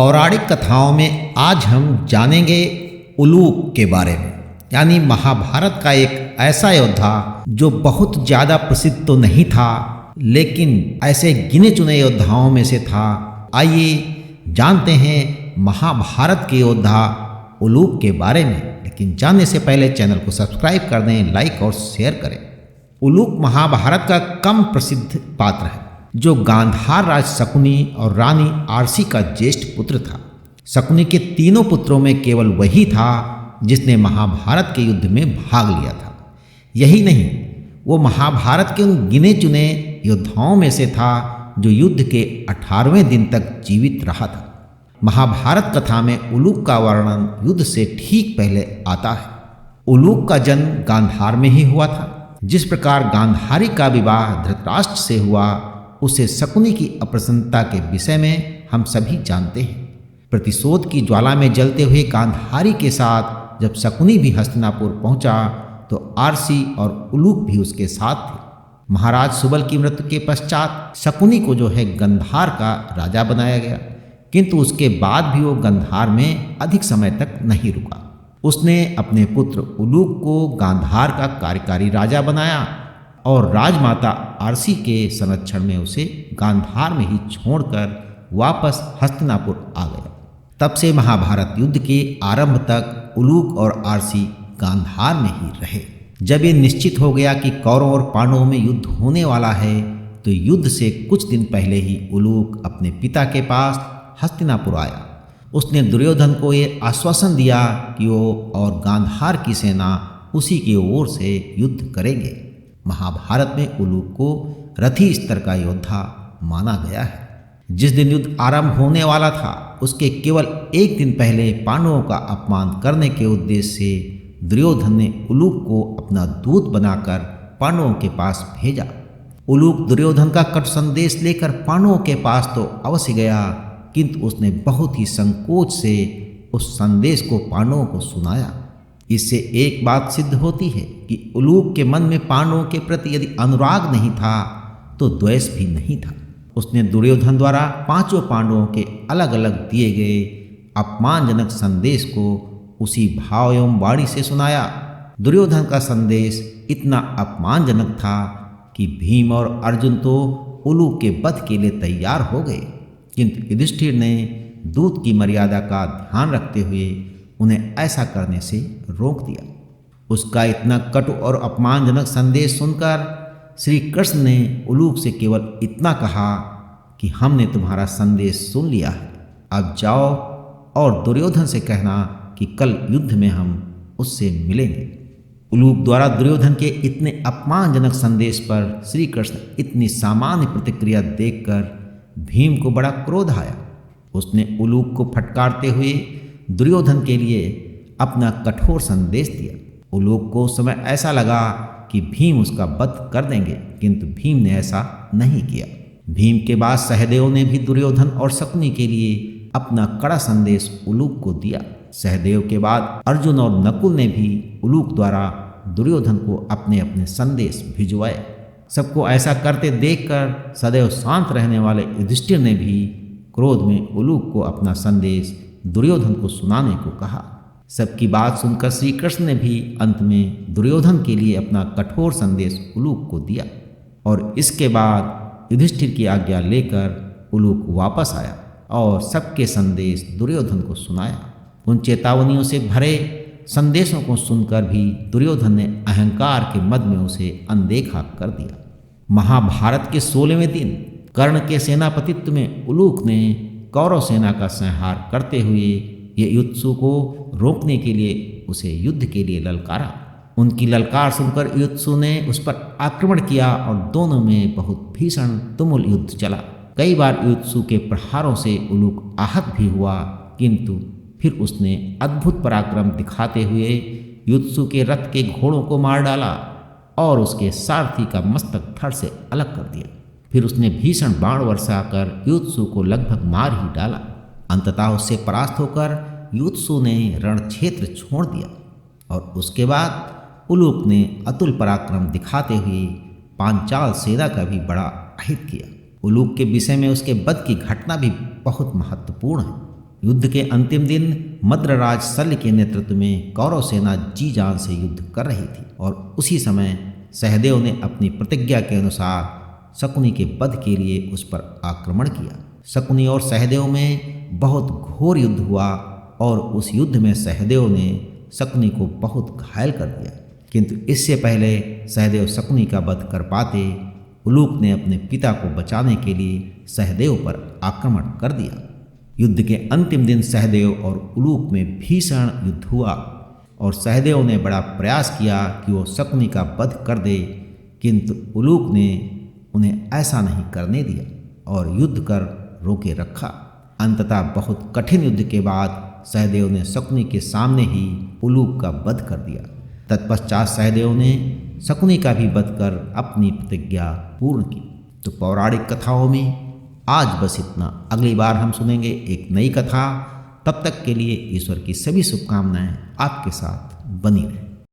पौराणिक कथाओं में आज हम जानेंगे उलूक के बारे में, यानी महाभारत का एक ऐसा योद्धा जो बहुत ज़्यादा प्रसिद्ध तो नहीं था, लेकिन ऐसे गिने चुने योद्धाओं में से था। आइए जानते हैं महाभारत के योद्धा उलूक के बारे में, लेकिन जानने से पहले चैनल को सब्सक्राइब कर दें, लाइक और शेयर करें। उलूक महाभारत का कम प्रसिद्ध पात्र है, जो गांधार राज शकुनी और रानी आरसी का ज्येष्ठ पुत्र था। शकुनी के तीनों पुत्रों में केवल वही था जिसने महाभारत के युद्ध में भाग लिया था। यही नहीं, वो महाभारत के उन गिने चुने योद्धाओं में से था जो युद्ध के 18वें दिन तक जीवित रहा था। महाभारत कथा में उलूक का वर्णन युद्ध से ठीक पहले आता है। उलूक का जन्म गांधार में ही हुआ था। जिस प्रकार गांधारी का विवाह धृतराष्ट्र से हुआ, उसे शकुनी की अप्रसन्नता के विषय में हम सभी जानते हैं। प्रतिशोध की ज्वाला में जलते हुए गांधारी के साथ जब शकुनी भी हस्तिनापुर पहुंचा, तो आरसी और उलूक भी उसके साथ थे। महाराज सुबल की मृत्यु के पश्चात शकुनी को जो है गंधार का राजा बनाया गया, किंतु उसके बाद भी वो गंधार में अधिक समय तक नहीं रुका। उसने अपने पुत्र उलूक को गांधार का कार्यकारी राजा बनाया और राजमाता आरसी के संरक्षण में उसे गांधार में ही छोड़कर वापस हस्तिनापुर आ गया। तब से महाभारत युद्ध के आरंभ तक उलूक और आरसी गांधार में ही रहे। जब ये निश्चित हो गया कि कौरवों और पांडवों में युद्ध होने वाला है, तो युद्ध से कुछ दिन पहले ही उलूक अपने पिता के पास हस्तिनापुर आया। उसने दुर्योधन को ये आश्वासन दिया कि वो और गांधार की सेना उसी की ओर से युद्ध करेंगे। महाभारत में उलूक को रथी स्तर का योद्धा माना गया है। जिस दिन युद्ध आरंभ होने वाला था, उसके केवल एक दिन पहले पांडवों का अपमान करने के उद्देश्य से दुर्योधन ने उलूक को अपना दूत बनाकर पांडवों के पास भेजा। उलूक दुर्योधन का कटु संदेश लेकर पांडवों के पास तो अवश्य गया, किंतु उसने बहुत ही संकोच से उस संदेश को पांडवों को सुनाया। इससे एक बात सिद्ध होती है कि उलूक के मन में पांडवों के प्रति यदि अनुराग नहीं था, तो द्वेष भी नहीं था। उसने दुर्योधन द्वारा पांचों पांडवों के अलग अलग दिए गए अपमानजनक संदेश को उसी भाव एवं वाणी से सुनाया। दुर्योधन का संदेश इतना अपमानजनक था कि भीम और अर्जुन तो उलूक के वध के लिए तैयार हो गए, किंतु युधिष्ठिर ने दूत की मर्यादा का ध्यान रखते हुए उन्हें ऐसा करने से रोक दिया। उसका इतना कटु और अपमानजनक संदेश सुनकर श्री कृष्ण ने उलूक से केवल इतना कहा कि हमने तुम्हारा संदेश सुन लिया है, अब जाओ और दुर्योधन से कहना कि कल युद्ध में हम उससे मिलेंगे। उलूक द्वारा दुर्योधन के इतने अपमानजनक संदेश पर श्री कृष्ण इतनी सामान्य प्रतिक्रिया देखकर भीम को बड़ा क्रोध आया। उसने उलूक को फटकारते हुए दुर्योधन के लिए अपना कठोर संदेश दिया। उलूक को उस समय ऐसा लगा कि भीम उसका वध कर देंगे, किंतु भीम ने ऐसा नहीं किया। भीम के बाद सहदेव ने भी दुर्योधन और शकुनी के लिए अपना कड़ा संदेश उलूक को दिया। सहदेव के बाद अर्जुन और नकुल ने भी उलूक द्वारा दुर्योधन को अपने अपने संदेश भिजवाए। सबको ऐसा करते देखकर सदैव शांत रहने वाले युधिष्ठिर ने भी क्रोध में उलूक को अपना संदेश दुर्योधन को सुनाने को कहा। सबकी बात सुनकर श्री कृष्ण ने भी अंत में दुर्योधन के लिए अपना कठोर संदेश उलूक को दिया, और इसके बाद युधिष्ठिर की आज्ञा लेकर उलूक वापस आया और सबके संदेश दुर्योधन को सुनाया। उन चेतावनियों से भरे संदेशों को सुनकर भी दुर्योधन ने अहंकार के मद में उसे अनदेखा कर दिया। महाभारत के 16वें दिन कर्ण के सेनापतित्व में उलूक ने कौरव सेना का संहार करते हुए ये युत्सु को रोकने के लिए उसे युद्ध के लिए ललकारा। उनकी ललकार सुनकर युत्सु ने उस पर आक्रमण किया और दोनों में बहुत भीषण तुमुल युद्ध चला। कई बार युत्सु के प्रहारों से उलूक आहत भी हुआ, किंतु फिर उसने अद्भुत पराक्रम दिखाते हुए युत्सु के रथ के घोड़ों को मार डाला और उसके सारथी का मस्तक धड़ से अलग कर दिया। फिर उसने भीषण बाण वर्षा कर युत्सु को लगभग मार ही डाला। अंततः उससे परास्त होकर युत्सु ने रण क्षेत्र छोड़ दिया, और उसके बाद उलूक ने अतुल पराक्रम दिखाते हुए पांचाल सेना का भी बड़ा अहित किया। उलूक के विषय में उसके वध की घटना भी बहुत महत्वपूर्ण है। युद्ध के अंतिम दिन मद्रराज शल्य के नेतृत्व में कौरव सेना जी जान से युद्ध कर रही थी और उसी समय सहदेव ने अपनी प्रतिज्ञा के अनुसार शकुनी के वध के लिए उस पर आक्रमण किया। शकुनी और सहदेव में बहुत घोर युद्ध हुआ और उस युद्ध में सहदेव ने शकुनी को बहुत घायल कर दिया, किंतु इससे पहले सहदेव शकुनी का वध कर पाते उलूक ने अपने पिता को बचाने के लिए सहदेव पर आक्रमण कर दिया। युद्ध के अंतिम दिन सहदेव और उलूक में भीषण युद्ध हुआ और सहदेव ने बड़ा प्रयास किया कि वो शकुनी का वध कर दे, किंतु उलूक ने उन्हें ऐसा नहीं करने दिया और युद्ध कर रोके रखा। अंततः बहुत कठिन युद्ध के बाद सहदेव ने शकुनी के सामने ही उलूक का वध कर दिया। तत्पश्चात सहदेव ने शकुनी का भी वध कर अपनी प्रतिज्ञा पूर्ण की। तो पौराणिक कथाओं में आज बस इतना। अगली बार हम सुनेंगे एक नई कथा। तब तक के लिए ईश्वर की सभी शुभकामनाएं आपके साथ बनी रहे।